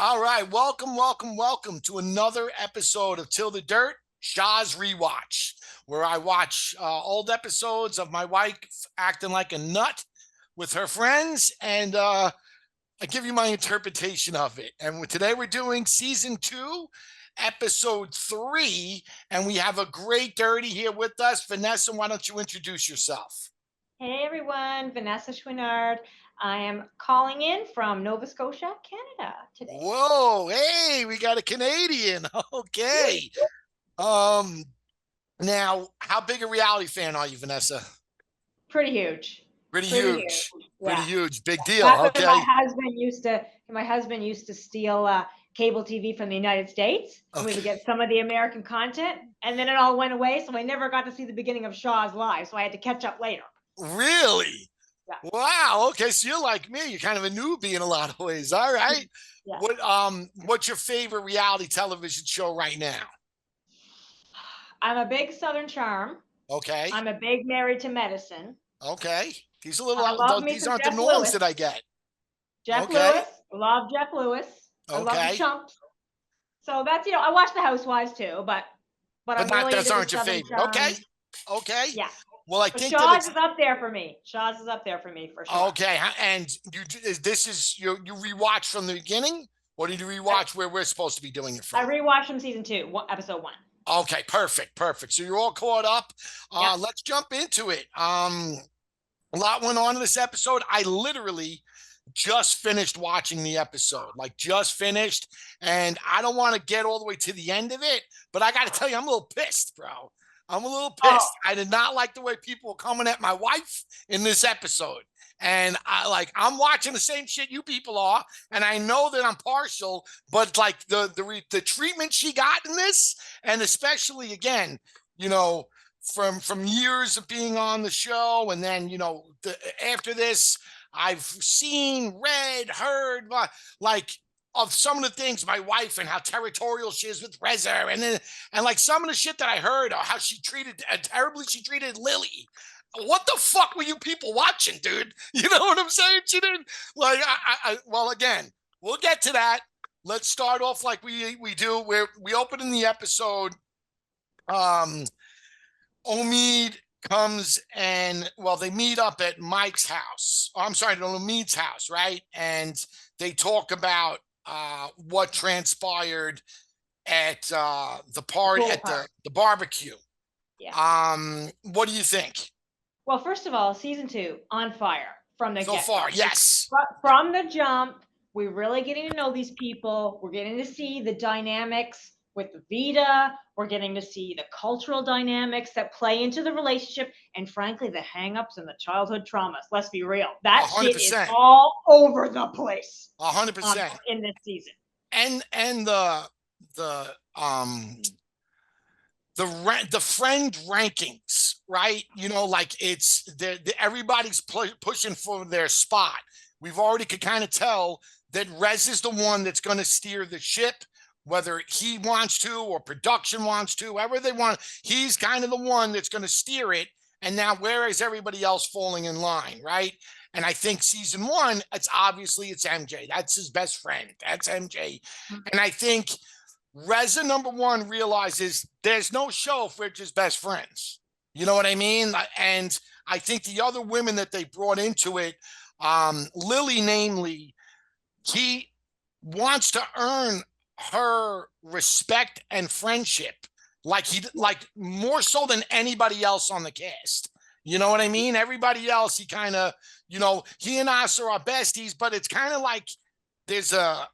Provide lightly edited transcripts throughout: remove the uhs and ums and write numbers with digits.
All right, welcome to another episode of Till the Dirt, Shahs Rewatch, where I watch old episodes of my wife acting like a nut with her friends, and I give you my interpretation of it. And today we're doing season 2, episode 3, and we have a great dirty here with us. Vanessa, why don't you introduce yourself? Hey everyone, Vanessa Chouinard. I am calling in from Nova Scotia, Canada today. Whoa, hey, we got a Canadian. Okay. Um, Now, how big a reality fan are you, Vanessa? Pretty huge. Pretty Pretty huge. huge. Pretty Yeah. huge. Big deal. Back when Okay. my husband used to steal cable TV from the United States, and we would Okay. get some of the American content, and then it all went away, so I never got to see the beginning of Shaw's live, so I had to catch up later. Really? Yeah. Wow. Okay. So you're like me. You're kind of a newbie in a lot of ways. All right. Yeah. What's your favorite reality television show right now? I'm a big Southern Charm. Okay. I'm a big Married to Medicine. Okay. I love me These some aren't the Jeff norms Lewis. that I get. Jeff Okay. Lewis. Love Jeff Lewis. I love the Okay. chumps. So that's I watch the Housewives too, but But I'm not really those into the aren't your Southern favorite. Okay. Charm. Okay. Yeah. Well, I But think that Shaw's it's is up there for me. Shaw's is up there for me for sure. okay. And this is you rewatch from the beginning, or did you rewatch where we're supposed to be doing it I from? rewatched from season 2, episode 1. Okay, perfect. So you're all caught up. Yep. Let's jump into it. A lot went on in this episode. I literally just finished watching the episode, like just finished, and I don't want to get all the way to the end of it, but I got to tell you, I'm a little pissed, bro. I'm a little Oh, pissed. I did not like the way people were coming at my wife in this episode. And I'm watching the same shit you people are, and I know that I'm partial, but like the treatment she got in this, and especially again, you know, from years of being on the show, and then after this, I've seen, read, heard, like of some of the things my wife and how territorial she is with Reza, and like some of the shit that I heard, or how she treated terribly she treated Lily. What the fuck were you people watching, dude? You know what I'm saying? She didn't like. Well, again, we'll get to that. Let's start off like we do, where we open in the episode. Um, Omid comes and they meet up at Mike's house. Oh, I'm sorry, no, Omid's house, right? And they talk about what transpired at the party pool at party. the barbecue. Yeah. What do you think Well, first of all, season 2 on fire from the so get-go. far? Yes. From the jump, we're really getting to know these people. We're getting to see the dynamics with Vida. We're getting to see the cultural dynamics that play into the relationship, and frankly, the hangups and the childhood traumas. Let's be real. That shit is 100%. all over the place 100%. in this season. And the um the friend rankings, right? Like it's everybody's pushing for their spot. We've already could kind of tell that Rez is the one that's going to steer the ship, whether he wants to or production wants to, whoever they want. He's kind of the one that's going to steer it. And now, where is everybody else falling in line, right? And I think season 1, it's MJ. That's his best friend. That's MJ. And I think Reza number 1 realizes there's no show if we're just best friends. You know what I mean? And I think the other women that they brought into it, Lily, namely, he wants to earn her respect and friendship, like more so than anybody else on the cast. You know what I mean? Everybody else, he kind of, he and us are our besties, but it's kind of like there's a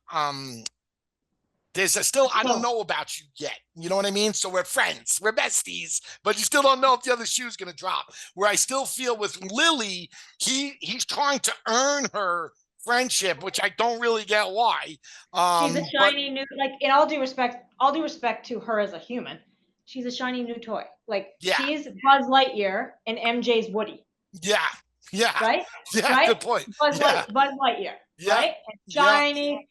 still, I don't know about you yet. You know what I mean? So we're friends, we're besties, but you still don't know if the other shoe's going to drop. Where I still feel with Lily, he's trying to earn her friendship, which I don't really get why. She's a shiny new, like, in all due respect to her as a human, she's a shiny new toy. Like, yeah, she's Buzz Lightyear and MJ's Woody. Yeah. Right? Right? Good point. Buzz Lightyear. Yeah. Right? And shiny,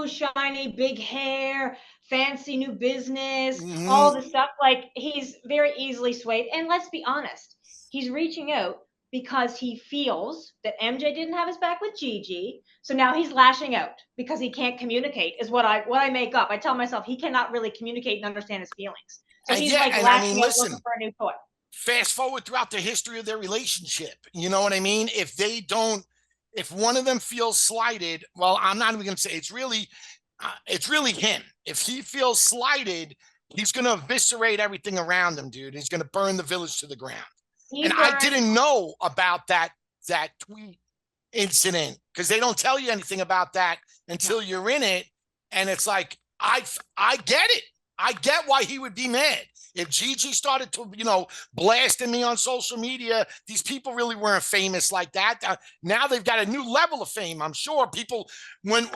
shiny, big hair, fancy new business, all the stuff. Like, he's very easily swayed. And let's be honest, he's reaching out because he feels that MJ didn't have his back with Gigi. So now he's lashing out because he can't communicate, is what I make up. I tell myself he cannot really communicate and understand his feelings. So And he's yeah, like and I mean, lashing out looking listen, for a new toy. fast forward throughout the history of their relationship. You know what I mean? If one of them feels slighted, well, I'm not even going to say it's really him. If he feels slighted, he's going to eviscerate everything around him, dude. He's going to burn the village to the ground. He And I burned. didn't know about that tweet incident because they don't tell you anything about that until you're in it. And it's like, I get it. I get why he would be mad. If Gigi started to, blasting me on social media, these people really weren't famous like that. Now they've got a new level of fame. I'm sure people, when,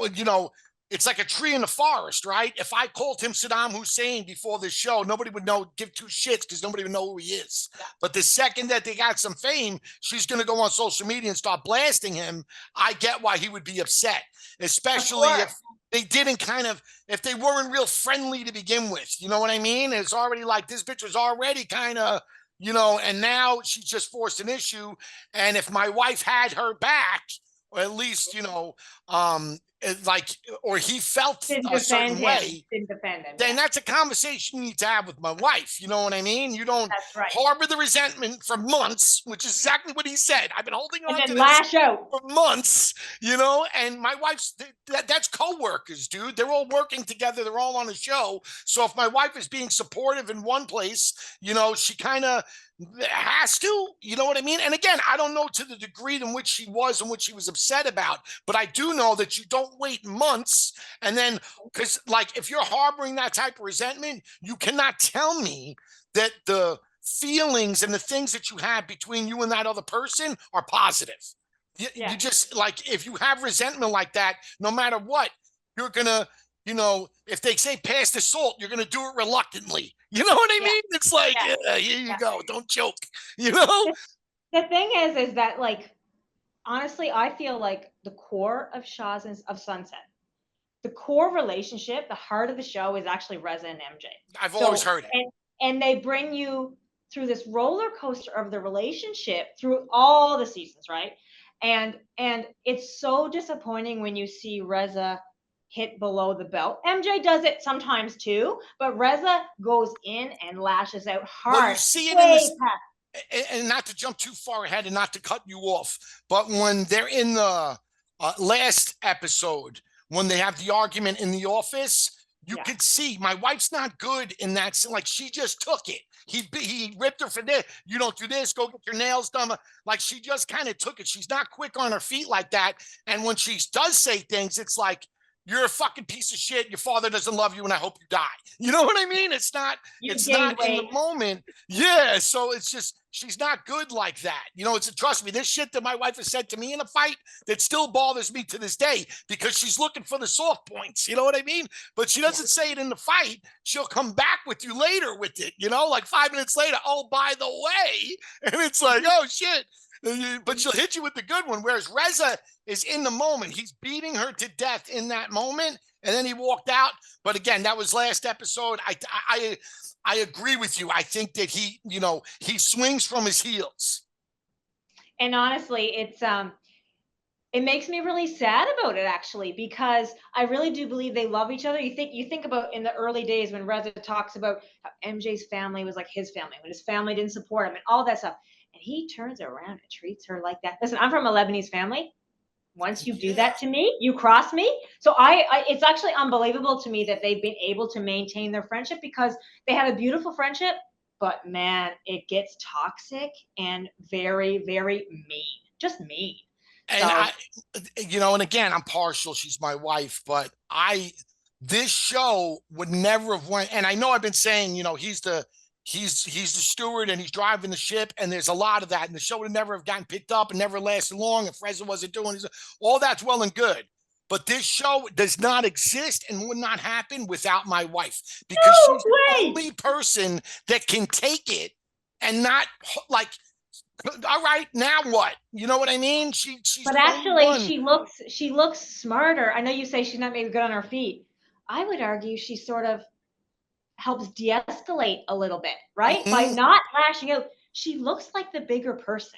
it's like a tree in the forest, right? If I called him Saddam Hussein before this show, nobody would give two shits because nobody would know who he is. But the second that they got some fame, she's going to go on social media and start blasting him. I get why he would be upset, especially if they didn't if they weren't real friendly to begin with. You know what I mean? It's already like this bitch was already kind of, and now she's just forced an issue. And if my wife had her back, or at least, or he felt a certain way, didn't defend him. then that's a conversation you need to have with my wife. You know what I mean? You don't harbor the resentment for months, which is exactly what he said. I've been holding on to this for months, and my wife's, that's co-workers, dude. They're all working together. They're all on a show. So if my wife is being supportive in one place, she kind of has to, you know what I mean? And again, I don't know to the degree in which she was and what she was upset about, but I do know that you don't wait months. And then, because like, if you're harboring that type of resentment, you cannot tell me that the feelings and the things that you have between you and that other person are positive. You just, like, if you have resentment like that, no matter what, you're gonna, if they say pass the salt, you're gonna do it reluctantly. You know what I mean? It's like, here you go. Don't choke. The thing is that, like, honestly, I feel like the core of Shahs of Sunset, the core relationship, the heart of the show is actually Reza and MJ. I've always heard it. And they bring you through this roller coaster of the relationship through all the seasons, right? And it's so disappointing when you see Reza hit below the belt. MJ does it sometimes too, but Reza goes in and lashes out hard. Well, you see it in this, and not to jump too far ahead and not to cut you off, but when they're in the last episode, when they have the argument in the office, you could see my wife's not good in that. Like, she just took it. He ripped her for this. You don't do this. Go get your nails done. Like, she just kind of took it. She's not quick on her feet like that. And when she does say things, it's like, you're a fucking piece of shit. Your father doesn't love you, and I hope you die. You know what I mean? It's not in the moment. Yeah. So it's just, she's not good like that. Trust me, this shit that my wife has said to me in a fight that still bothers me to this day because she's looking for the soft points. You know what I mean? But she doesn't say it in the fight. She'll come back with you later with it, like 5 minutes later. Oh, by the way. And it's like, oh shit. But she'll hit you with the good one. Whereas Reza is in the moment. He's beating her to death in that moment. And then he walked out. But again, that was last episode. I agree with you. I think that he swings from his heels. And honestly, it makes me really sad about it, actually, because I really do believe they love each other. You think about in the early days when Reza talks about how MJ's family was like his family, when his family didn't support him and all that stuff. And he turns around and treats her like that. Listen, I'm from a Lebanese family. Once you do that to me, you cross me. So it's actually unbelievable to me that they've been able to maintain their friendship, because they had a beautiful friendship, but man, it gets toxic and very, very mean, just mean. And and again, I'm partial. She's my wife, but this show would never have went. And I know I've been saying, he's the steward and he's driving the ship, and there's a lot of that, and the show would never have gotten picked up and never lasted long if Reza wasn't doing his, all that's well and good. But this show does not exist and would not happen without my wife, because she's the only person that can take it and not like, all right, now what? You know what I mean? But actually, she looks smarter. I know you say she's not maybe good on her feet. I would argue she sort of helps de-escalate a little bit, right? By not lashing out. She looks like the bigger person.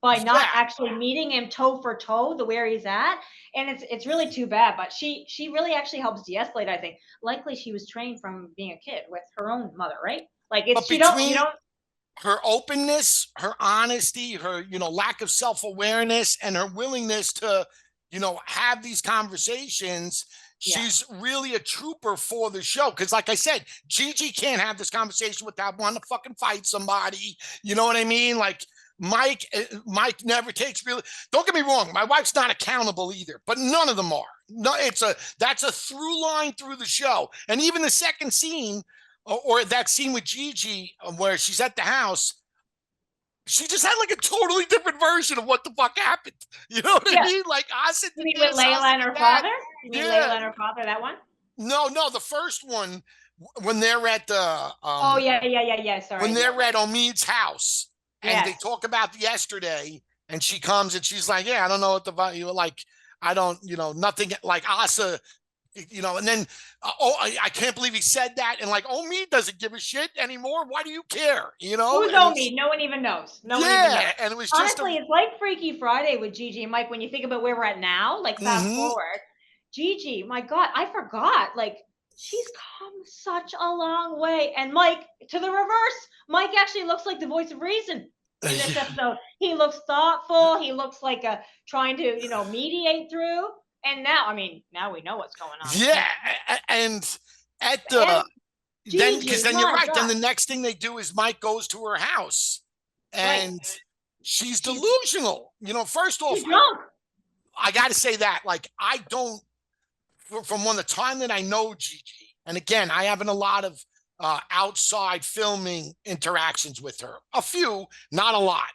by not Yeah. actually meeting him toe for toe the where he's at. And it's really too bad. But she really actually helps de-escalate, I think. Likely she was trained from being a kid with her own mother, right? Like But it's you between don't her openness, her honesty, her, lack of self-awareness, and her willingness to, have these conversations, yeah. she's really a trooper for the show. Because, like I said, Gigi can't have this conversation without wanting to fucking fight somebody. You know what I mean? Like Mike never takes really. Don't get me wrong, my wife's not accountable either, but none of them are. No, that's a through line through the show, and even the second scene, or that scene with Gigi where she's at the house, she just had like a totally different version of what the fuck happened. You know what I Yeah. mean? Like Asa You did mean with this, Layla Asa and did her that. father? You mean Yeah. Layla and her father, that one? No, the first one when they're at the Oh yeah. Sorry, when yeah. they're at Omid's house and they Yes. talk about yesterday, and she comes and she's like, "Yeah, I don't know what the value like. I don't, nothing like Asa." And then, I can't believe he said that. And like, Omid doesn't give a shit anymore. Why do you care? Who's And Omi? it's, No one even knows. No one even knows. yeah. And it was just a, Honestly, it's like Freaky Friday with Gigi and Mike when you think about where we're at now. Like, fast mm-hmm. forward. Gigi, my God, I forgot. Like, she's come such a long way. And Mike, to the reverse, Mike actually looks like the voice of reason in this episode. He looks thoughtful. He looks like trying to, mediate through. And now, I mean, now we know what's going on. Yeah. And at And then, because Gigi, then you're my right. Then God, the next thing they do is Mike goes to her house right. and she's She's delusional. First off, she's drunk. I got to say that, like, I don't, from the time that I know Gigi, and again, I haven't a lot of outside filming interactions with her, a few, not a lot.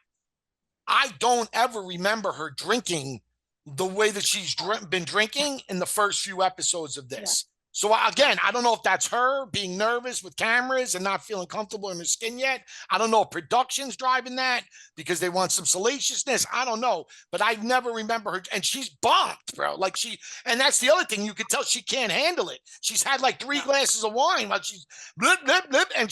I don't ever remember her drinking the way that she's been drinking in the first few episodes of Yeah. this. So again, I don't know if that's her being nervous with cameras and not feeling comfortable in her skin yet. I don't know if production's driving that because they want some salaciousness. I don't know, but I never remember her. And she's bombed, bro. Like and that's the other thing. You could tell she can't handle it. She's had like 3 glasses of wine while she's blip, blip, blip. And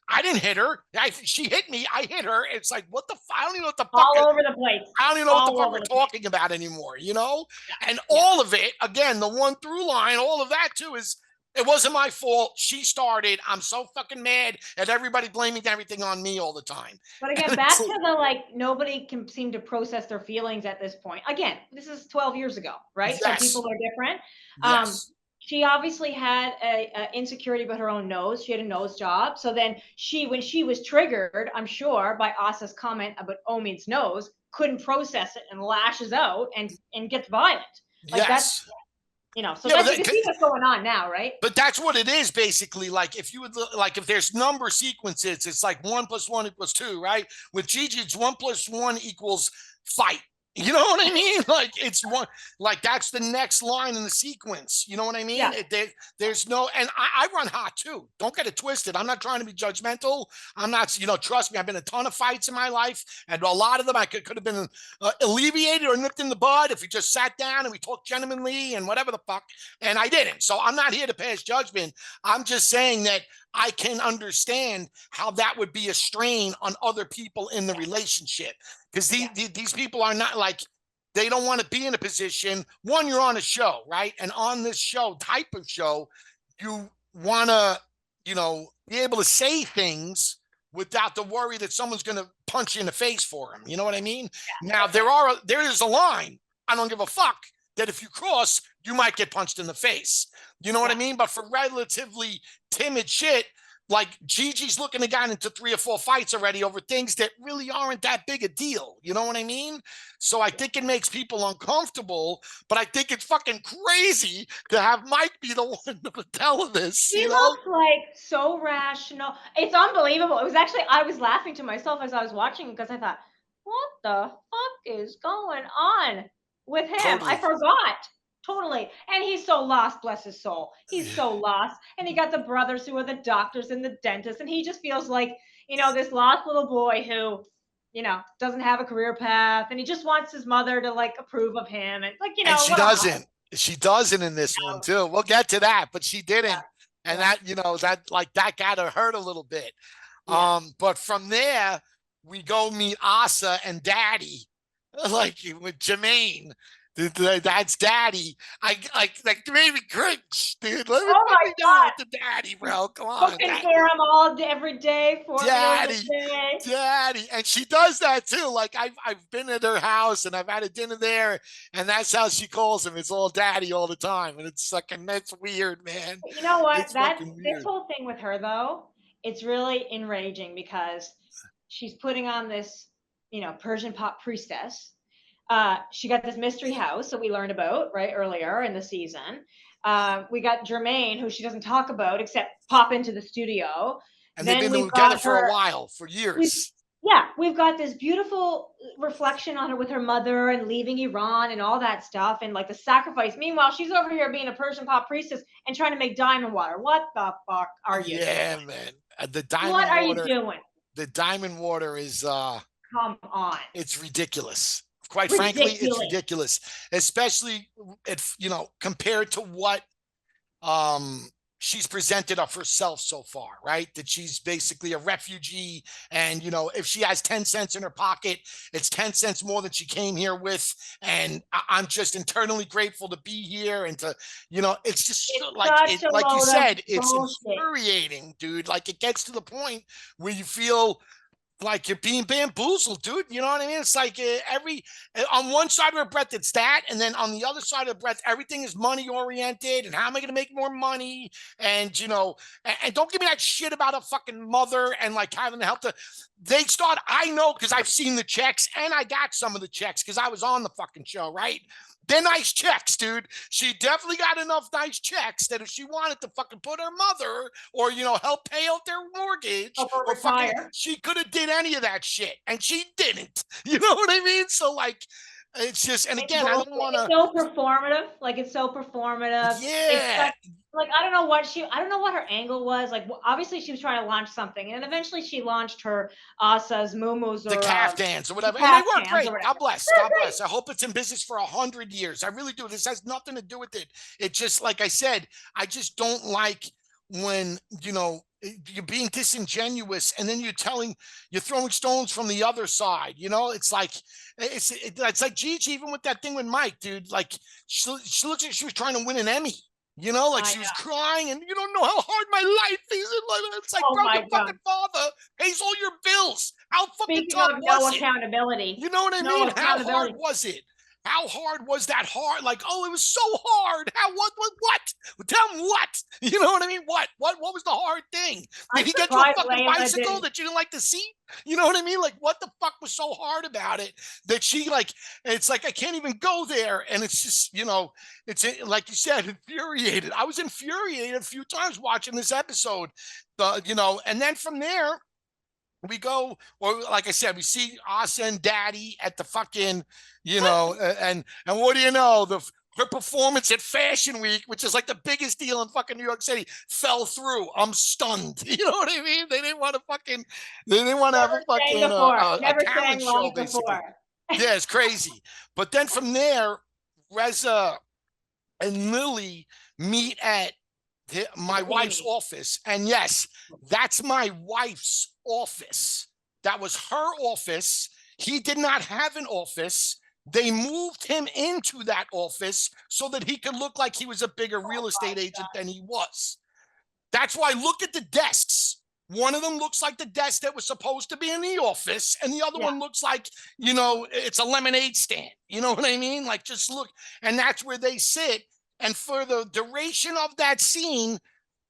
I didn't hit her. She hit me. I hit her. It's like, what the I don't even know what the fuck. All over the place. I don't even know what the All fuck over we're the place. talking about anymore, And Yeah. all of it, again, the one through line, all of that too is it wasn't my fault. She started. I'm so fucking mad at everybody blaming everything on me all the time. But again, back to the nobody can seem to process their feelings at this point. Again, this is 12 years ago, right? So Yes. people are different. Yes. She obviously had a insecurity about her own nose. She had a nose job. So then when she was triggered, I'm sure, by Asa's comment about Omid's nose, couldn't process it and lashes out and gets violent. Like that's, Yes. so Yeah, that's, you can see what's going on now, right? but that's what it is basically. Like if you would like if there's number sequences, it's like 1 + 1 = 2, right? With Gigi, it's 1 + 1 = fight. You know what I mean? Like it's one, like that's the next line in the sequence. You know what I mean? Yeah. There's no, and I run hot too. Don't get it twisted. I'm not trying to be judgmental. I'm not, trust me, I've been in a ton of fights in my life, and a lot of them I could have been alleviated or nipped in the bud if we just sat down and we talked gentlemanly and whatever the fuck. And I didn't. So I'm not here to pass judgment. I'm just saying that I can understand how that would be a strain on other people in the relationship. Because these people are not like, they don't want to be in a position. One, you're on a show, right? And on this type of show, you want to, be able to say things without the worry that someone's going to punch you in the face for them. You know what I mean? Yeah. Now, there is a line. I don't give a fuck that if you cross, you might get punched in the face. You know what I mean? But for relatively timid shit, like Gigi's looking to get into 3 or 4 fights already over things that really aren't that big a deal. You know what I mean? So I think it makes people uncomfortable, but I think it's fucking crazy to have Mike be the one to tell this, He looks like so rational. It's unbelievable. It was actually, I was laughing to myself as I was watching because I thought, what the fuck is going on with him? I Totally. forgot. Totally. And he's so lost, bless his soul. He's so lost. And he got the brothers who are the doctors and the dentists. And he just feels like, this lost little boy who, doesn't have a career path. And he just wants his mother to approve of him. And And she what a doesn't. She doesn't in this one too. We'll get to that, but she didn't. yeah. And Yeah. that got her hurt a little bit. Yeah. But from there, we go meet Asa and Daddy. like with Jermaine. That's daddy. Like made me cringe, dude. Oh Let my me know God. with the daddy, bro. Come on, Cooking for him every day, 4 meals a daddy, day. daddy. And she does that too. Like I've been at her house and I've had a dinner there, and that's how she calls him. It's all daddy all the time. And it's fucking that's weird, man. You know what? It's That fucking this weird. whole thing with her though, it's really enraging because she's putting on this, Persian pop priestess. She got this mystery house that we learned about right earlier in the season. We got Jermaine, who she doesn't talk about except pop into the studio. And they've Then been we've together got for a her. while, for We years. Yeah, we've got this beautiful reflection on her with her mother and leaving Iran and all that stuff and like the sacrifice. Meanwhile, she's over here being a Persian pop priestess and trying to make diamond water. What the fuck are you doing? Yeah, man. What are you doing? The diamond water is Come on. it's ridiculous. Quite frankly, it's Ridiculous. ridiculous, especially if compared to what um she's presented of herself so far, right? That she's basically a refugee, and if she has 10 cents in her pocket, it's 10 cents more than she came here with. And I'm just internally grateful to be here and to, it's just It's like such it, a like you load of said, it's bullshit. infuriating, dude. Like it gets to the point where you feel like you're being bamboozled, dude. You know what I mean? It's like on one side of her breath, it's that, and then on the other side of the breath, everything is money oriented. And how am I going to make more money? And and don't give me that shit about a fucking mother and like having to help to. They start. I know because I've seen the checks and I got some of the checks because I was on the fucking show, right? They're nice checks, dude. She definitely got enough nice checks that if she wanted to fucking put her mother or, help pay out their mortgage Over or fucking, retire. she could have did any of that shit and she didn't. You know what I mean? So like, it's just, and It's again, I bullshit. don't want It's to, so performative. Like it's so performative. It's yeah, such like I don't know what her angle was. Like obviously she was trying to launch something, and eventually she launched her Asas, Mumus, the or caftans or whatever. And they work caftans or great. whatever. God bless. God They're great. bless. I hope it's in business for 100 years. I really do. This has nothing to do with it. It just, like I said, I just don't like when, you're being disingenuous and then you're throwing stones from the other side. It's like, it's like Gigi, even with that thing with Mike, dude, like she looks like she was trying to win an Emmy. Like I she was know. crying, and you don't know how hard my life is. It's like, Oh bro, my your god. fucking father pays all your bills. How fucking Speaking tough of no was it? accountability, You know what I no mean? How hard accountability. was it? How hard was that hard? Like, oh, it was so hard. How what? Tell him what? You know what I mean? What was the hard thing? Did I'm he get you a surprised fucking Layla bicycle didn't. that you didn't like the seat? You know what I mean? Like, what the fuck was so hard about it that she like? It's like I can't even go there, and it's just it's like you said, infuriated. I was infuriated a few times watching this episode, and then from there we go, or like I said, we see Asa and Daddy at the fucking, and what do you know? Her performance at Fashion Week, which is like the biggest deal in fucking New York City, fell through. I'm stunned. You know what I mean? They didn't want to have a Never sang fucking before. a Never talent sang show, live basically. before. Yeah, it's crazy. But then from there, Reza and Lily meet at With my wife's Amy. office. And yes, that's my wife's office. That was her office. He did not have an office. They moved him into that office so that he could look like he was a bigger Oh real my estate agent god. than he was. That's why look at the desks. One of them looks like the desk that was supposed to be in the office, and the other Yeah. one looks like, it's a lemonade stand. You know what I mean? Like, just look. And that's where they sit. And for the duration of that scene,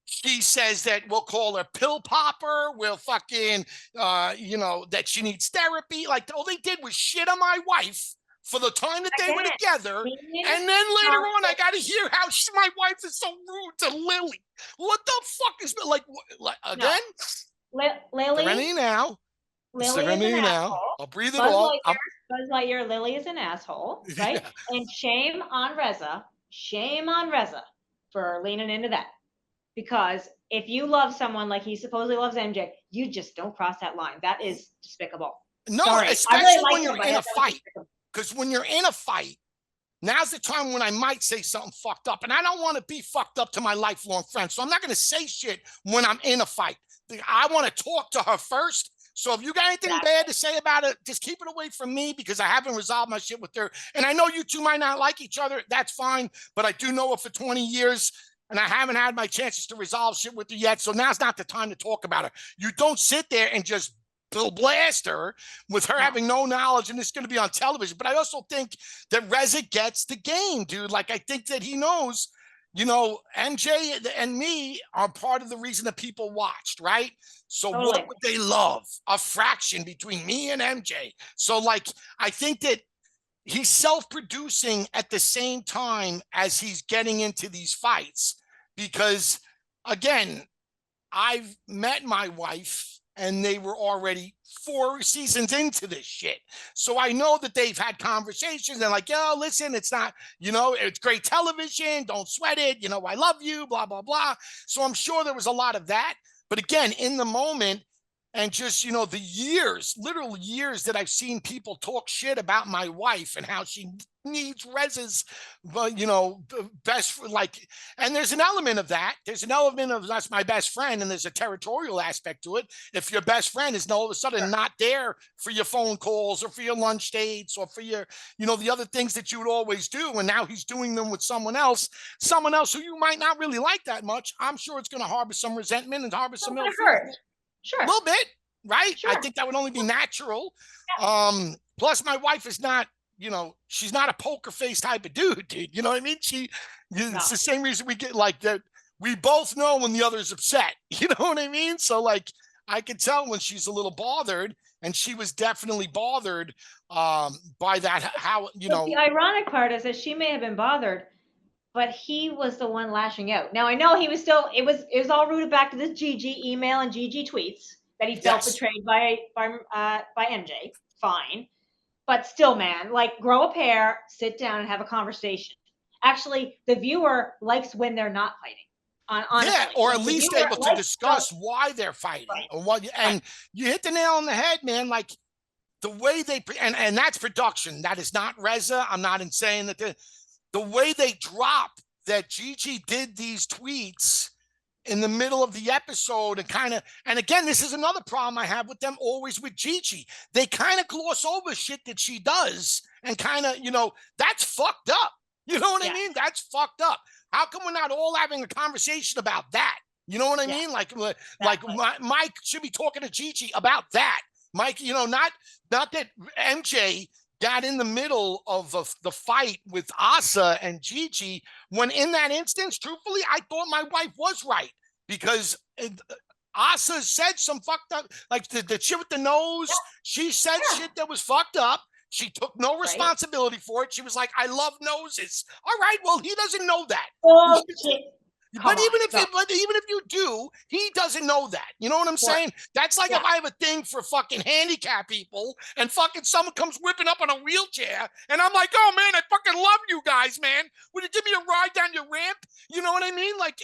she says that we'll call her pill popper. We'll fucking, that she needs therapy. Like, all they did was shit on my wife for the time that they were Again, together. being And then later on, I toxic. got to hear how my wife is so rude to Lily. What the fuck is, like No. again? Lily. Serenity now. Lily is an Serenity now. asshole. I'll breathe it Buzz all. Lightyear, Buzz Lightyear, Lily is an asshole, right? Yeah. And shame on Reza for leaning into that. Because if you love someone like he supposedly loves MJ, you just don't cross that line. That is despicable. No, Sorry. I really especially when like him, you're but in a that was fight. despicable. Because when you're in a fight, now's the time when I might say something fucked up. And I don't want to be fucked up to my lifelong friend. So I'm not going to say shit when I'm in a fight. I want to talk to her first So if you got anything Exactly. bad to say about it, just keep it away from me because I haven't resolved my shit with her. And I know you two might not like each other. That's fine. But I do know her for 20 years and I haven't had my chances to resolve shit with her yet. So now's not the time to talk about her. You don't sit there and just blast her with her having no knowledge and it's going to be on television. But I also think that Reza gets the game, dude. Like, I think that he knows, you know, MJ and me are part of the reason that people watched, right? So Totally. what would they love? A fraction between me and MJ. So, like, I think that he's self-producing at the same time as he's getting into these fights because, again, I've met my wife and they were already 4 seasons into this shit. So I know that they've had conversations and like, yo, listen, it's not, you know, it's great television. Don't sweat it. You know, I love you, blah, blah, blah. So I'm sure there was a lot of that. But again, in the moment, and just, you know, the years, literal years that I've seen people talk shit about my wife and how she needs Reza's, you know, best, like, and there's an element of that. There's an element of that's my best friend, and there's a territorial aspect to it. If your best friend is all of a sudden not there for your phone calls or for your lunch dates or for your, you know, the other things that you would always do, and now he's doing them with someone else who you might not really like that much, I'm sure it's going to harbor some resentment and harbor some ill feeling. Sure. A little bit, right? Sure. I think that would only be natural. Plus, my wife is not, you know, she's not a poker face type of dude. You know what I mean? It's the same reason we get like that. We both know when the other's upset. You know what I mean? So, like, I can tell when she's a little bothered, and she was definitely bothered by that. How, you know, the ironic part is that she may have been bothered, but he was the one lashing out. Now I know he was still. It was all rooted back to this Gigi email and Gigi tweets that he felt betrayed by MJ. Fine, but still, man, like, grow a pair, sit down, and have a conversation. Actually, the viewer likes when they're not fighting. Honestly, yeah, or at the least viewer able to likes discuss why they're fighting or what. And you hit the nail on the head, man. Like, the way they and that's production. That is not Reza. I'm not saying that the way they drop that Gigi did these tweets in the middle of the episode and again, this is another problem I have with them always with Gigi. They kind of gloss over shit that she does and kind of, you know, that's fucked up. You know what I mean? That's fucked up. How come we're not all having a conversation about that? You know what I mean? Like Mike should be talking to Gigi about that. Mike, you know, not that MJ got in the middle of the fight with Asa and Gigi, when in that instance, truthfully, I thought my wife was right because Asa said some fucked up, like the shit with the nose. She said shit that was fucked up. She took no responsibility for it. She was like, I love noses. All right, well, he doesn't know that. But even if you do, he doesn't know that. You know what I'm saying? That's like if I have a thing for fucking handicapped people and fucking someone comes whipping up on a wheelchair and I'm like, oh man, I fucking love you guys, man. Would you give me a ride down your ramp? You know what I mean? Like,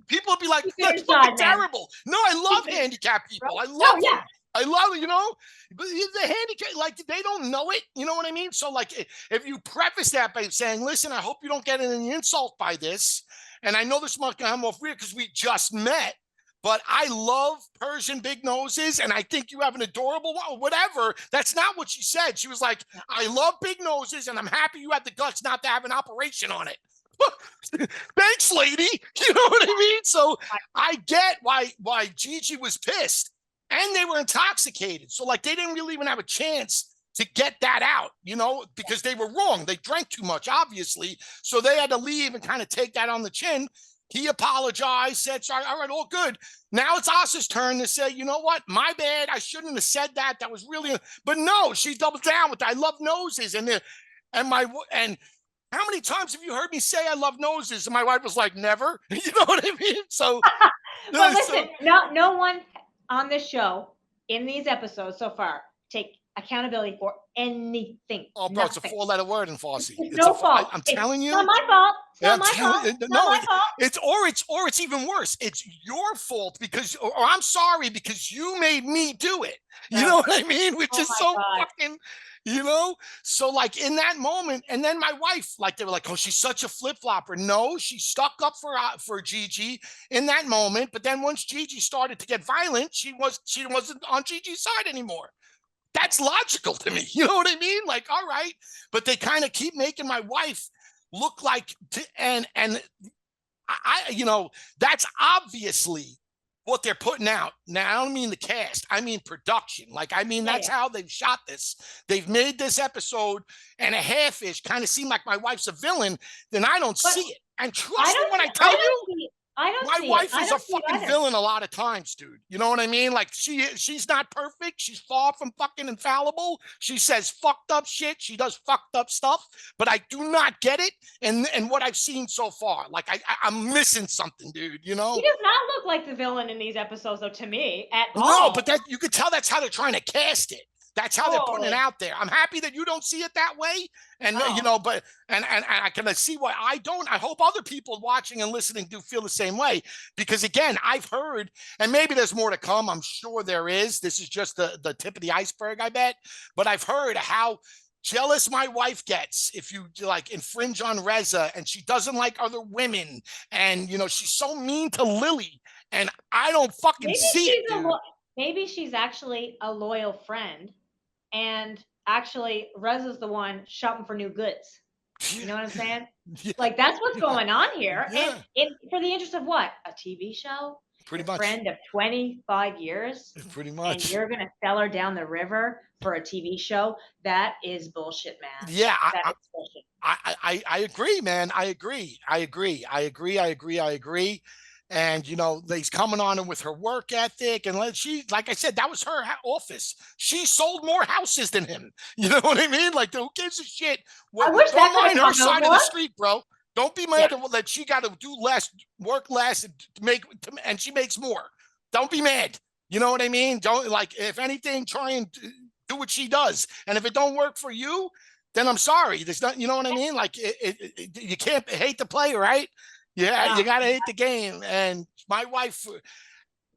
people would be like, that's fucking terrible. No, I love handicapped people. I love them. I love it, you know, but the handicap, like, they don't know it. You know what I mean? So, like, if you preface that by saying, listen, I hope you don't get an insult by this. And I know this might come off weird because we just met, but I love Persian big noses. And I think you have an adorable one, whatever. That's not what she said. She was like, I love big noses and I'm happy you had the guts not to have an operation on it. Thanks, lady. You know what I mean? So I get why Gigi was pissed. And they were intoxicated. So, like, they didn't really even have a chance to get that out, you know, because they were wrong. They drank too much, obviously. So they had to leave and kind of take that on the chin. He apologized, said, sorry, all right, all good. Now it's Asa's turn to say, you know what? My bad. I shouldn't have said that. That was really, but no, she doubled down with that. I love noses. And how many times have you heard me say I love noses? And my wife was like, never. You know what I mean? So, but listen, no one on this show in these episodes so far take accountability for anything. Oh, bro, it's a Nothing. four-letter word in Farsi. It's It's a. no fault. I'm It's telling not you. my fault. It's Yeah, not I'm my fault. telling. It's not No, my fault. it's even worse. It's your fault because, or I'm sorry because you made me do it. You know Ugh. what I mean? Which Oh is my so God. fucking, you know. So like in that moment, and then my wife, like they were like, oh, she's such a flip flopper. No, she stuck up for Gigi in that moment. But then once Gigi started to get violent, she wasn't on Gigi's side anymore. That's logical to me. You know what I mean? Like, all right, but they kind of keep making my wife look like, and you know, that's obviously what they're putting out. Now, I don't mean the cast, I mean production. Like, I mean, Yeah, that's yeah. how they've shot this. They've made this episode and a half-ish kind of seem like my wife's a villain, then I don't But see it. And I trust me don't when see I tell you, I don't my see it. wife I is a don't see it fucking either. villain a lot of times, dude. You know what I mean? Like she's not perfect. She's far from fucking infallible. She says fucked up shit. She does fucked up stuff, but I do not get it. And what I've seen so far, like I'm missing something, dude. You He know? does not look like the villain in these episodes, though, to me, at No, but all. that you could tell that's how they're trying to cast it. That's how they're putting it Totally. out there. I'm happy that you don't see it that way, and you Oh. know, but and I can see why I don't. I hope other people watching and listening do feel the same way, because again, I've heard, and maybe there's more to come. I'm sure there is. This is just the tip of the iceberg, I bet. But I've heard how jealous my wife gets if you like infringe on Reza, and she doesn't like other women, and you know she's so mean to Lily, and I don't fucking Maybe see it, she's dude. maybe she's actually a loyal friend, and actually Reza's the one shopping for new goods. You know what I'm saying? Yeah, Like that's what's yeah, going on here. And yeah, for the interest of what? A TV show? pretty Your much, friend of 25 years? pretty And much. you're gonna sell her down the river for a TV show? That is bullshit, man. Yeah, That is bullshit. I agree, man. I agree. I agree. I agree. I agree. I agree. And you know, he's coming on her with her work ethic, and she, like I said, that was her office. She sold more houses than him. You know what I mean? Like, who gives a shit? I What? wish that Don't could have mind her come out side of the more. street, bro. Don't be Yeah. mad that she got to do less, work less, and and she makes more. Don't be mad. You know what I mean? Don't, like, if anything, try and do what she does. And if it don't work for you, then I'm sorry. There's not, you know what I mean? Like you can't hate the play, right? Yeah, No. you got to hate the game. And my wife,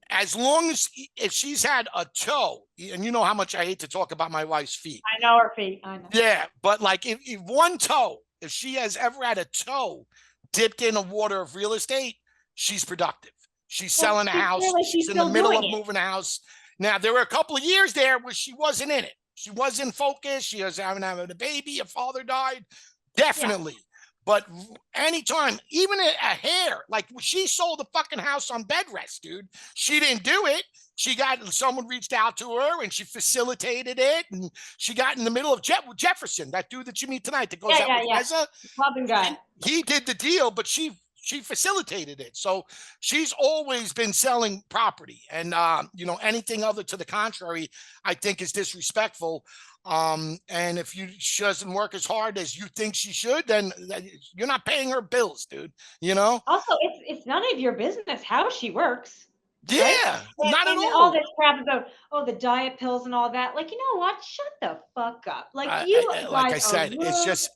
as long as if she's had a toe, and you know how much I hate to talk about my wife's feet. I know her feet. I know. Yeah, but like if one toe, if she has ever had a toe dipped in the water of real estate, she's productive. She's Well, selling a house. she's She's in the still middle doing of it. moving a house. Now there were a couple of years there where she wasn't in it. She wasn't focused. She was having a baby. A father died. Yeah. Definitely. But anytime, even a hair, like she sold the fucking house on bed rest, dude. She didn't do it. She got, someone reached out to her and she facilitated it. And she got in the middle of Jefferson, that dude that you meet tonight that goes Yeah, out yeah, with yeah. Reza. Clubbing guy. He did the deal, but she facilitated it. So she's always been selling property, and you know, anything other to the contrary, I think is disrespectful. And if she doesn't work as hard as you think she should, then you're not paying her bills, dude. You know? Also, it's none of your business how she works, right? Yeah, not at And all all. this crap about the diet pills and all that. Like, you know what? Shut the fuck up. Like, you Like guys I are said, rude as it's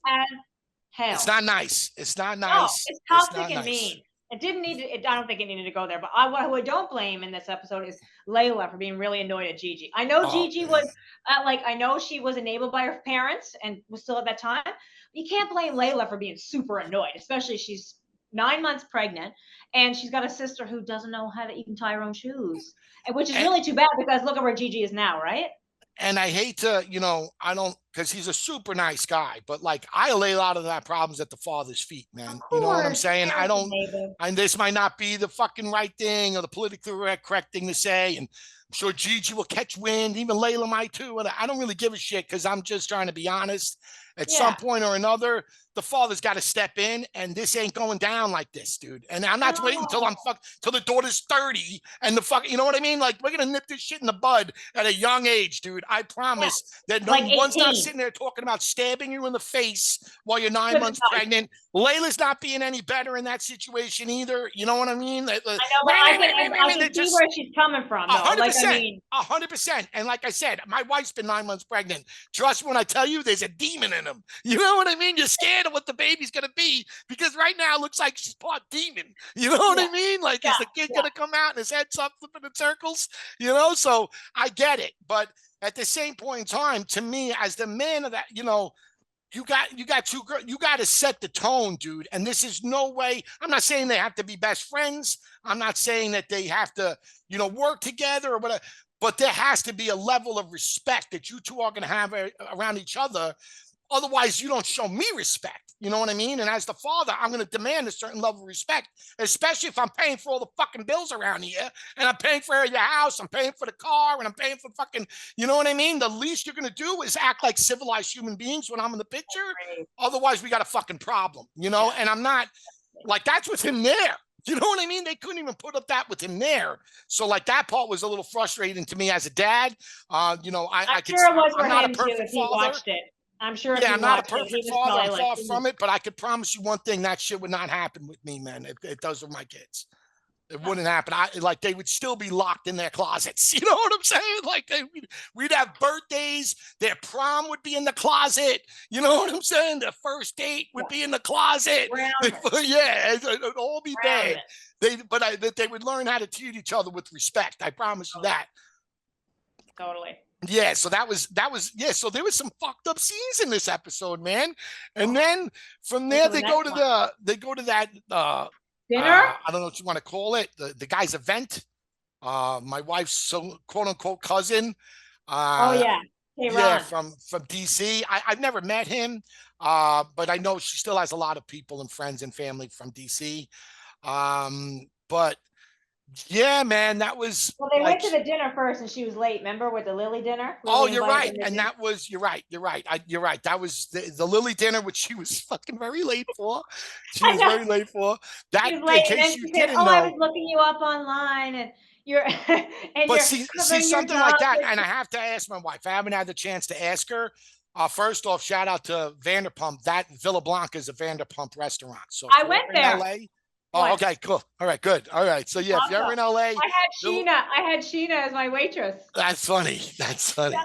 hell. not nice. It's not No, nice. it's It's toxic not and nice. mean. It didn't need to, I don't think it needed to go there. But who I don't blame in this episode is Layla for being really annoyed at Gigi. I know Oh Gigi was man. like, I know she was enabled by her parents and was still at that time. You can't blame Layla for being super annoyed, especially she's 9 months pregnant and she's got a sister who doesn't know how to even tie her own shoes, and which is And really too bad because look at where Gigi is now, right? and I hate to, you know, I don't, because he's a super nice guy, but like I lay a lot of that problems at the father's feet, Of man. You know what I'm course, saying? I parents don't, enable. and this might not be the fucking right thing or the politically correct thing to say. And I'm sure Gigi will catch wind, even Layla might too. And I don't really give a shit because I'm just trying to be honest. At some Yeah. point or another, the father's got to step in, and this ain't going down like this, dude. And I'm not waiting until No. till the daughter's 30 and the fuck, you know what I mean? Like we're gonna nip this shit in the bud at a young age, dude. I Yeah. promise that no, Like once that 18. sitting there talking about stabbing you in the face while you're 9 With a months knife. pregnant. Layla's not being any better in that situation either. You know what I mean? I know, but I can see where she's coming from, though. Like, I 100%, mean, 100%. And like I said, my wife's been 9 months pregnant. Trust me when I tell you, there's a demon in him. You know what I mean? You're scared of what the baby's gonna be because right now it looks like she's part demon. You know what I mean? Like, is the kid gonna come out and his head's up flipping in circles? You know, so I get it, but at the same point in time, to me, as the man of that, you know, you got two girls. You got to set the tone, dude. And this is no way. I'm not saying they have to be best friends. I'm not saying that they have to, you know, work together or whatever. But there has to be a level of respect that you two are going to have around each other. Otherwise, you don't show me respect. You know what I mean? And as the father, I'm going to demand a certain level of respect, especially if I'm paying for all the fucking bills around here and I'm paying for your house, I'm paying for the car, and I'm paying for fucking, you know what I mean? The least you're going to do is act like civilized human beings when I'm in the picture. Otherwise, we got a fucking problem, you know? And I'm not like, that's with him there. You know what I mean? They couldn't even put up that with him there. So like that part was a little frustrating to me as a dad. You know, I'm sure it was for him too if he watched it. I'm sure if yeah, he I'm not a watched it, he perfect was father. probably I'm like, far from it, but I could promise you one thing: that shit would not happen with me, man. It does with my kids. It wouldn't happen. Like they would still be locked in their closets. You know what I'm saying? Like we'd have birthdays. Their prom would be in the closet. You know what I'm saying? Their first date would be in the closet. Yeah, it'd all be bad. But they would learn how to treat each other with respect. I promise you that. Totally. Yeah, so that was yeah. So there was some fucked up scenes in this episode, man. And then from there they go to that dinner. I don't know what you want to call it. The guy's event. My wife's so quote unquote cousin. Oh yeah. Hey, yeah, Ron. from DC. I've never met him, but I know she still has a lot of people and friends and family from DC. But yeah, man, that was. Well, they went to the dinner first, and she was late. Remember with the Lily dinner? Oh, Lily you're right, and dinner. that was you're right. You're right. You're right. That was the Lily dinner, which she was fucking very late for. She was very late for that. She was In late, and case then you she said, didn't "Oh, I know, was looking you up online, and you're and but you're see covering your something like job." that, and I have to ask my wife. I haven't had the chance to ask her. First off, shout out to Vanderpump. That Villa Blanca is a Vanderpump restaurant. So I went there. in LA. Oh, okay, cool. All right, good. All right. So yeah, if you're ever in LA, I had Sheena as my waitress. That's funny. That's funny. Yeah.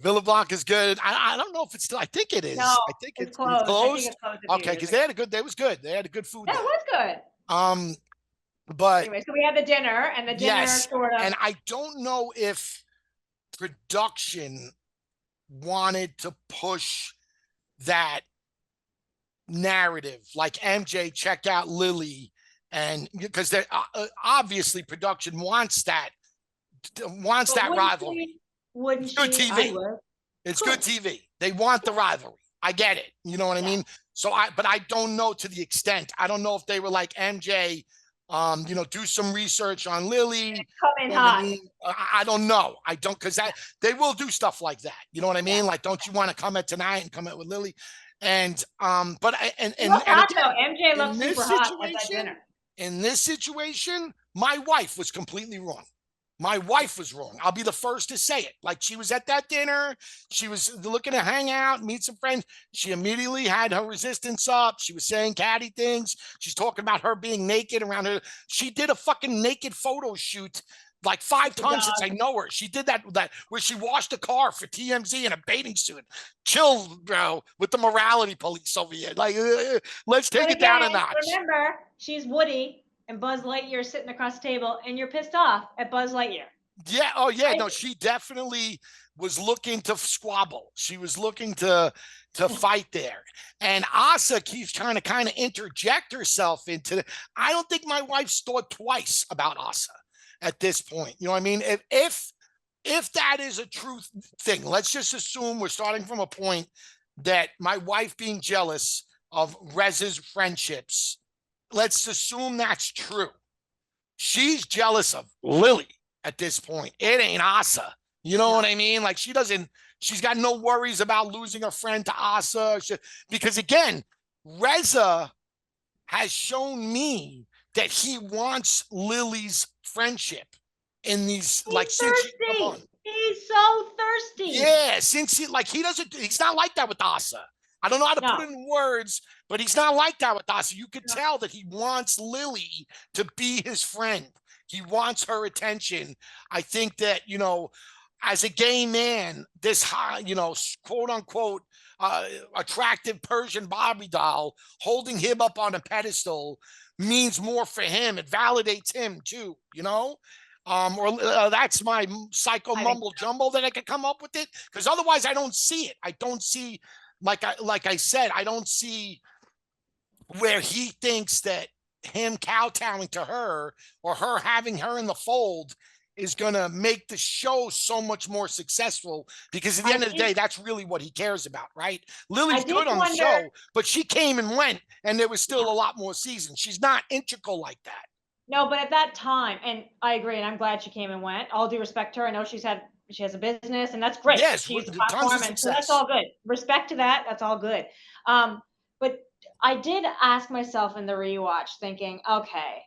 Villa Blanca is good. I don't know if it's still. I think it is. No, I think it's closed. closed. I think it's closed. Okay, because they had a good. They was good. They had a good food. Yeah, it was good. But anyway, so we had the dinner, and the dinner sort of. And I don't know if production wanted to push that narrative, like MJ, check out Lily, and because they're obviously production wants that rivalry. Wouldn't good she? TV. It's good TV. They want the rivalry. I get it. You know what I mean? So but I don't know to the extent. I don't know if they were like MJ, you know, do some research on Lily. Come in hot. I don't know. I don't, because they will do stuff like that. You know what I mean? Like, don't you want to come at tonight and come at with Lily? And but and hot, though. MJ looks super hot at that dinner. In this situation, my wife was completely wrong. My wife was wrong. I'll be the first to say it. Like, she was at that dinner. She was looking to hang out, meet some friends. She immediately had her resistance up. She was saying catty things. She's talking about her being naked around her. She did a fucking naked photo shoot like 5 times since I know her. She did that where she washed a car for TMZ in a bathing suit. Chill, bro, with the morality police over here. Like, let's take it down a notch. Remember, she's Woody. And Buzz Lightyear sitting across the table, and you're pissed off at Buzz Lightyear. Yeah. Oh, yeah. No, she definitely was looking to squabble. She was looking to fight there. And Asa keeps trying to kind of interject herself into. I don't think my wife's thought twice about Asa at this point. You know what I mean? If that is a true thing, let's just assume we're starting from a point that my wife being jealous of Rez's friendships. Let's assume that's true. She's jealous of Lily at this point. It ain't Asa. You know what I mean? Like, she's got no worries about losing a friend to Asa. Because again, Reza has shown me that he wants Lily's friendship in these, He's thirsty. He's so thirsty. Yeah, since he doesn't, he's not like that with Asa. I don't know how to put No, it in words, but he's not like that with Asa. You could no. tell that he wants Lily to be his friend. He wants her attention. I think that, as a gay man, this high, quote unquote, attractive Persian Barbie doll holding him up on a pedestal means more for him. It validates him too. Or that's my psycho I think mumble jumble that I could come up with it, because otherwise I don't see it. I don't see, like I said, I don't see where he thinks that him kowtowing to her or her having her in the fold is going to make the show so much more successful, because at the I end of the day, think that's really what he cares about, right? I Lily's did good on the wonder. show, but she came and went and there was still Yeah. a lot more seasons. She's not integral like that. No, but at that time, and I agree, and I'm glad she came and went. All due respect to her, I know she has a business, and that's great. Yes, She used the tons of platform, and so that's success. all good. Respect to that. That's all good. But I did ask myself in the rewatch, thinking, okay,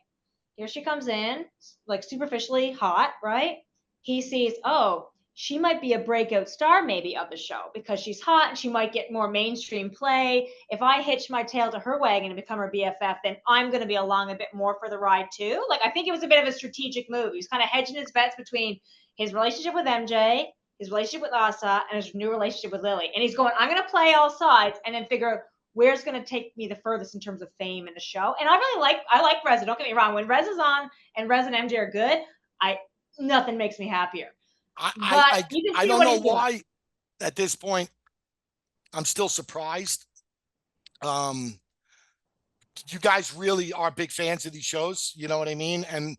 here she comes in, like superficially hot, right? He sees, oh, she might be a breakout star maybe of the show because she's hot and she might get more mainstream play. If I hitch my tail to her wagon and become her BFF, then I'm going to be along a bit more for the ride too. Like, I think it was a bit of a strategic move. He was kind of hedging his bets between his relationship with MJ, his relationship with Asa, and his new relationship with Lily. And he's going, I'm going to play all sides and then figure where's going to take me the furthest in terms of fame in the show. And I like Reza. Don't get me wrong. When Reza's on and Reza and MJ are good, I nothing makes me happier. I I But I, you can I see don't what know he's doing. why at this point I'm still surprised. Um, you guys really are big fans of these shows, you know what I mean? And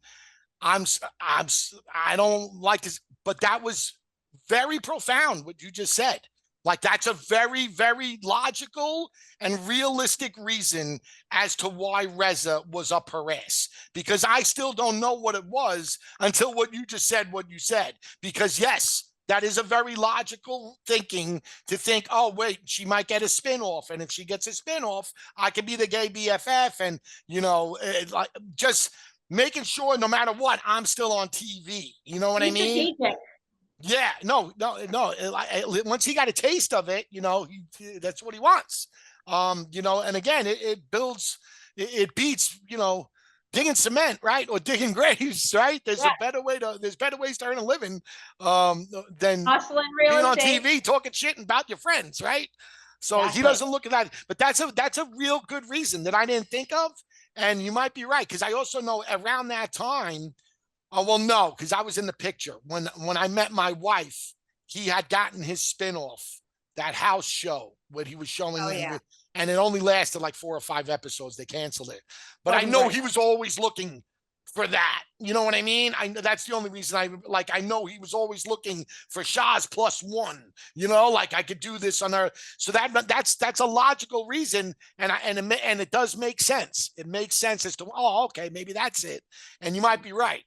I don't like this, but that was very profound what you just said. Like, that's a very, very logical and realistic reason as to why Reza was up her ass. Because I still don't know what it was until what you just said, what you said. Because yes, that is a very logical thinking to think, oh, wait, she might get a spinoff. And if she gets a spinoff, I could be the gay BFF. And, like, just making sure no matter what, I'm still on TV. You know what I He's mean? strategic. Yeah, no, no, no. Once he got a taste of it, that's what he wants. And again, it builds, it beats, digging cement, right, or digging graves, right? Yeah, There's better ways to earn a living, than hustling real being on estate. TV talking shit about your friends, right? So he Exactly. doesn't look at that, but that's a real good reason that I didn't think of, and you might be right, because I also know around that time. Oh, well, no, because I was in the picture when I met my wife. He had gotten his spinoff, that house show where he was Oh showing, yeah, and it only lasted like 4 or 5 episodes. They canceled it, but I wasn't know great. he was always looking for that. You know what I mean? That's the only reason I know he was always looking for Shahs plus one. Like, I could do this on her. So that's a logical reason, and it does make sense. It makes sense as to, oh, okay, maybe that's it, and you might be right.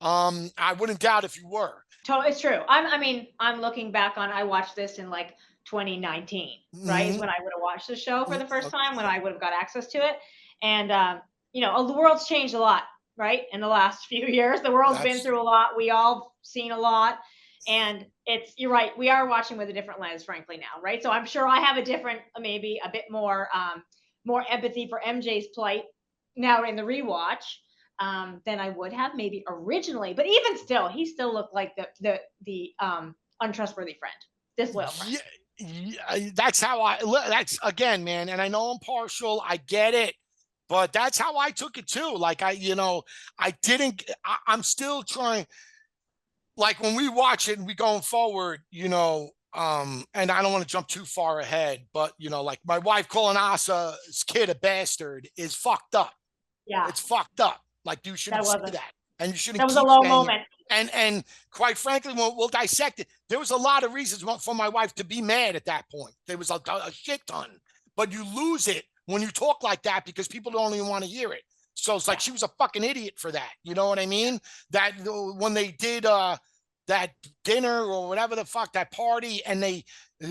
I wouldn't doubt if you were. Totally, it's true. I mean, I'm looking back on. I watched this in like 2019, right? Is Mm-hmm. when I would have watched the show for the first time, when I would have got access to it. And the world's changed a lot, right? In the last few years, the world's been That's through a lot. We all seen a lot, and you're right. We are watching with a different lens, frankly, now, right? So I'm sure I have a different, maybe a bit more empathy for MJ's plight now in the rewatch, than I would have maybe originally. But even still, he still looked like the untrustworthy friend, disloyal friend. yeah, yeah, that's how that's, again, man. And I know I'm partial. I get it. But that's how I took it too. Like, I didn't. I'm still trying. Like, when we watch it and we going forward, and I don't want to jump too far ahead, but like my wife calling Asa's kid a bastard is fucked up. Yeah, It's fucked up. Like, you shouldn't that say wasn't. that, and you shouldn't That was a keep low saying it. moment. And quite frankly, we'll dissect it. There was a lot of reasons for my wife to be mad at that point. There was a shit ton, but you lose it when you talk like that because people don't even want to hear it. So it's like Yeah, she was a fucking idiot for that. You know what I mean? That when they did that dinner or whatever the fuck, that party, and they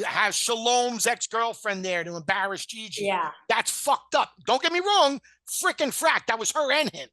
have Shalom's ex-girlfriend there to embarrass Gigi. yeah, That's fucked up. Don't get me wrong. Freaking frack. That was her and him.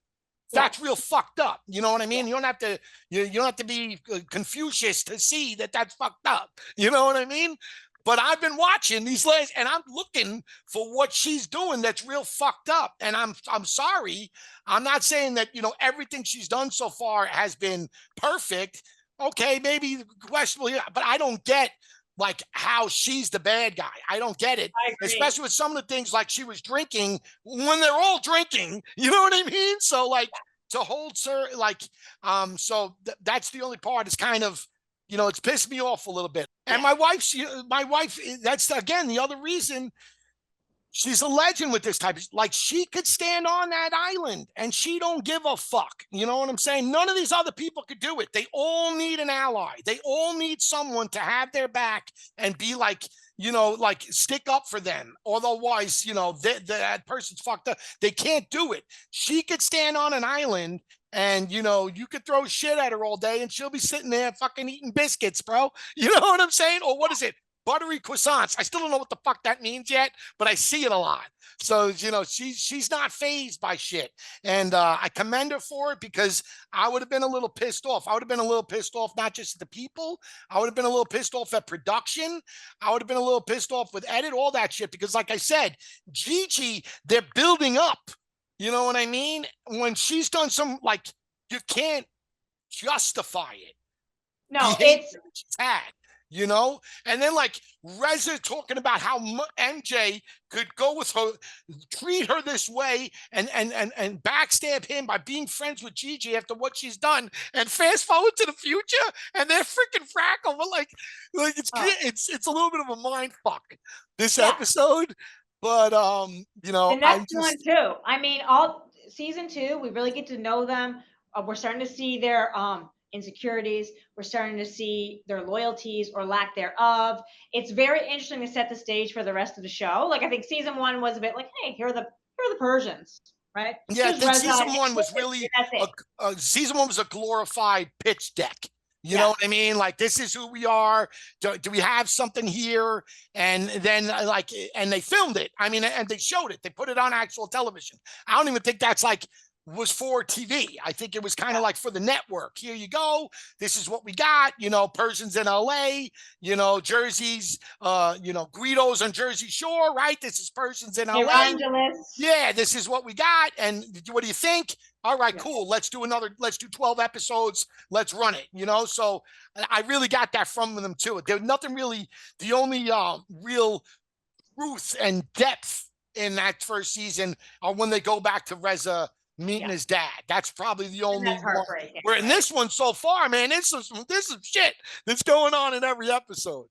Yeah. That's real fucked up. You know what I mean? You don't have to you don't have to be Confucius to see that that's fucked up. You know what I mean? But I've been watching these last, and I'm looking for what she's doing that's real fucked up. And I'm sorry. I'm not saying that everything she's done so far has been perfect. Okay, maybe questionable, but I don't get like how she's the bad guy. I don't get it, I agree. especially with some of the things like she was drinking when they're all drinking. You know what I mean? So like to hold her like so that's the only part is kind of it's pissed me off a little bit. And Yeah. my wife, that's again the other reason she's a legend with this type of like she could stand on that island and she don't give a fuck. You know what I'm saying? None of these other people could do it. They all need an ally. They all need someone to have their back and be like, like stick up for them. Otherwise, that person's fucked up. They can't do it. She could stand on an island and you could throw shit at her all day and she'll be sitting there fucking eating biscuits, bro. You know what I'm saying? Or what is it? Buttery croissants. I still don't know what the fuck that means yet, but I see it a lot. So she's not phased by shit, and I commend her for it because I would have been a little pissed off. I would have been a little pissed off not just at the people. I would have been a little pissed off at production. I would have been a little pissed off with edit, all that shit. Because like I said, Gigi, they're building up. You know what I mean? When she's done some like you can't justify it. No, Behavior that she's had. And then like Reza talking about how MJ could go with her, treat her this way, and backstab him by being friends with Gigi after what she's done, and fast forward to the future, and they're freaking frackle. But like it's a little bit of a mind fuck this episode, but the next one too. I mean, all season 2, we really get to know them. We're starting to see their insecurities. We're starting to see their loyalties or lack thereof. It's very interesting to set the stage for the rest of the show. Like I think season 1 was a bit like, hey, here are the Persians, right? Yeah, I Here's think Reza, season 1 was really that's it. season 1 was a glorified pitch deck. You Yeah. know what I mean? Like, this is who we are. Do we have something here? And then and they filmed it. I mean, and they showed it. They put it on actual television. I don't even think that's like was for TV. I think it was kind of like for the network. Here you go. This is what we got. Persians in LA, Jersey's, Guido's on Jersey Shore, right? This is Persians in LA. Evangelist. Yeah, this is what we got. And what do you think? All right, cool. Let's do 12 episodes. Let's run it. So I really got that from them too. There's nothing really, the only real truth and depth in that first season are when they go back to Reza meeting his dad. That's probably the only one. Where in this one so far, man, this is shit that's going on in every episode.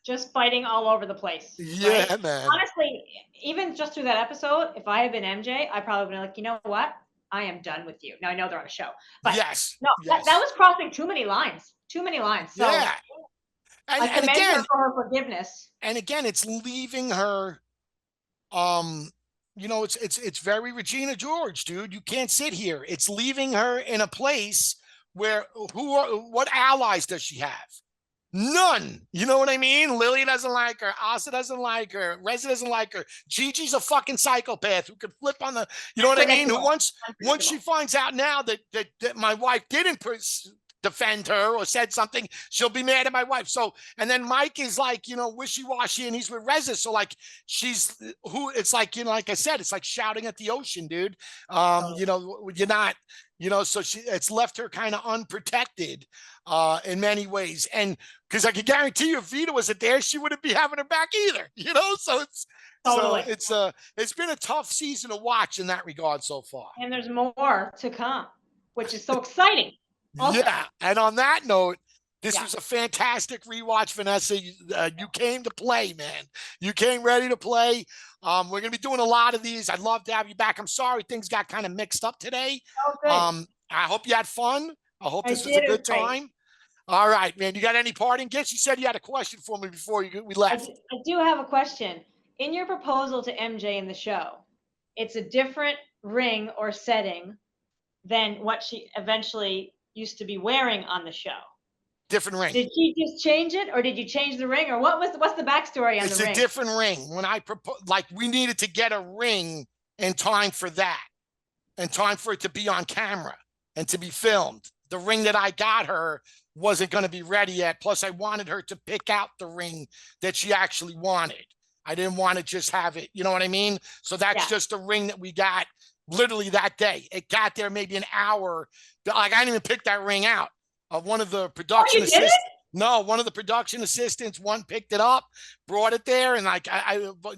Just fighting all over the place. Yeah, right? man. Honestly, even just through that episode, if I had been MJ, I probably would have been like, you know what? I am done with you. Now I know they're on a show, but yes, no, yes. That was crossing too many lines. So yeah, I commend her for her forgiveness. And again, it's leaving her. It's very Regina George, dude. You can't sit here. It's leaving her in a place where what allies does she have? None. You know what I mean? Lily doesn't like her. Asa doesn't like her. Reza doesn't like her. Gigi's a fucking psychopath who could flip on the, you know what I mean? Who once she finds out now that my wife didn't defend her or said something, she'll be mad at my wife. So, and then Mike is like, wishy-washy, and he's with Reza. So like it's like, like I said, it's like shouting at the ocean, dude. You're not, so it's left her kind of unprotected in many ways. And because I can guarantee you if Vida wasn't there, she wouldn't be having her back either, so it's been a tough season to watch in that regard so far. And there's more to come, which is so exciting. Also. Yeah, and on that note, this was a fantastic rewatch, Vanessa. You came to play, man. You came ready to play. We're going to be doing a lot of these. I'd love to have you back. I'm sorry things got kind of mixed up today. Oh, good. I hope you had fun. I hope this was a good time. All right, man. You got any parting gifts? You said you had a question for me before we left. I do have a question. In your proposal to MJ in the show, it's a different ring or setting than what she eventually used to be wearing on the show. Different ring. Did she just change it, or did you change the ring, or what's the backstory on the ring? It's a different ring. When I proposed, we needed to get a ring in time for that. and time for it to be on camera and to be filmed. The ring that I got her wasn't going to be ready yet. Plus, I wanted her to pick out the ring that she actually wanted. I didn't want to just have it, you know what I mean? So that's just a ring that we got literally that day. It got there maybe an hour. Like, I didn't even pick that ring out. One of the production assistants. No, one of the production assistants, one picked it up, brought it there, and like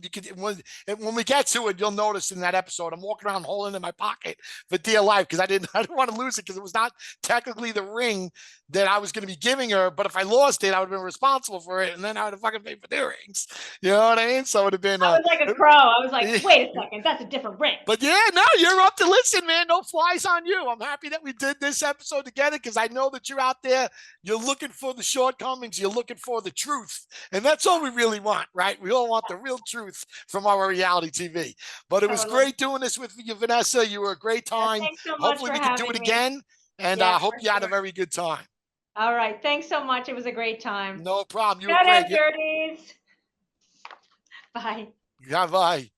you could, when we get to it, you'll notice in that episode, I'm walking around holding it in my pocket for dear life because I didn't want to lose it because it was not technically the ring that I was going to be giving her. But if I lost it, I would have been responsible for it, and then I would have fucking paid for the rings. You know what I mean? So it would have been. I was like a crow. I was like, wait a second, that's a different ring. But yeah, no, you're up to listen, man. No flies on you. I'm happy that we did this episode together because I know that you're out there. You're looking for the shortcomings. You're looking for the truth. And that's all we really want, right? We all want the real truth from our reality TV. But it was great doing this with you, Vanessa. You were a great time. Thanks so much. Hopefully we can do it again. And I hope you had a very good time. All right. Thanks so much. It was a great time. No problem. You were great. Birdies. Bye. Yeah, bye.